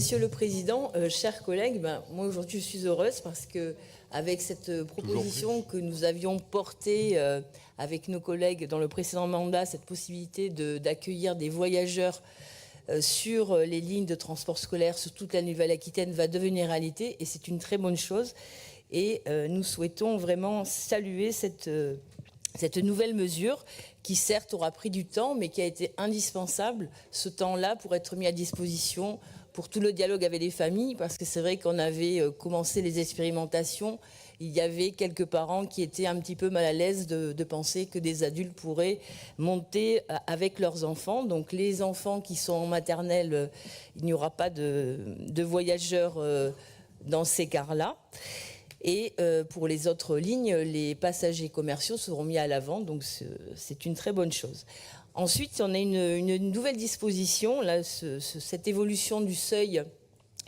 Monsieur le Président, chers collègues, moi aujourd'hui je suis heureuse parce que avec cette proposition que nous avions portée avec nos collègues dans le précédent mandat, cette possibilité d'accueillir des voyageurs sur les lignes de transport scolaire sur toute la Nouvelle-Aquitaine va devenir réalité et c'est une très bonne chose. Et nous souhaitons vraiment saluer cette nouvelle mesure qui certes aura pris du temps mais qui a été indispensable, ce temps-là, pour être mis à disposition pour tout le dialogue avec les familles, parce que c'est vrai qu'on avait commencé les expérimentations, il y avait quelques parents qui étaient un petit peu mal à l'aise de penser que des adultes pourraient monter avec leurs enfants. Donc les enfants qui sont en maternelle, il n'y aura pas de voyageurs dans ces cars-là. Et pour les autres lignes, les passagers commerciaux seront mis à l'avant, donc c'est une très bonne chose. Ensuite, on a une nouvelle disposition, là, cette évolution du seuil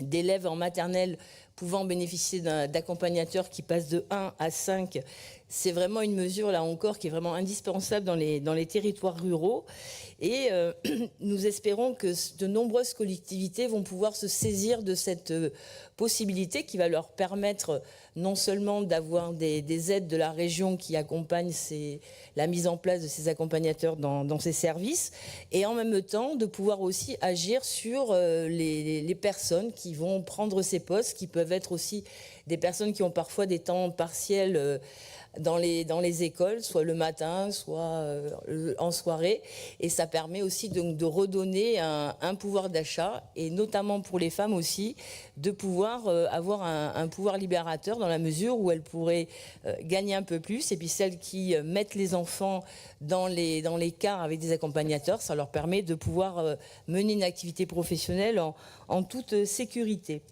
d'élèves en maternelle pouvant bénéficier d'accompagnateurs qui passent de 1 à 5. C'est vraiment une mesure, là encore, qui est vraiment indispensable dans les territoires ruraux. Et nous espérons que de nombreuses collectivités vont pouvoir se saisir de cette possibilité qui va leur permettre non seulement d'avoir des aides de la région qui accompagnent la mise en place de ces accompagnateurs dans ces services, et en même temps de pouvoir aussi agir sur les personnes qui vont prendre ces postes, qui peuvent être aussi des personnes qui ont parfois des temps partiels dans les écoles, soit le matin, soit en soirée. Et ça permet aussi de redonner un pouvoir d'achat, et notamment pour les femmes aussi, de pouvoir avoir un pouvoir libérateur dans la mesure où elles pourraient gagner un peu plus. Et puis celles qui mettent les enfants dans les cars avec des accompagnateurs, ça leur permet de pouvoir mener une activité professionnelle en toute sécurité.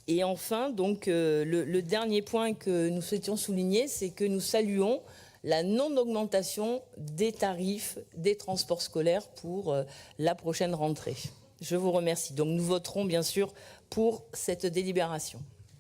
Et enfin, donc, le dernier point que nous souhaitions souligner, c'est que nous saluons la non-augmentation des tarifs des transports scolaires pour la prochaine rentrée. Je vous remercie. Donc nous voterons bien sûr pour cette délibération.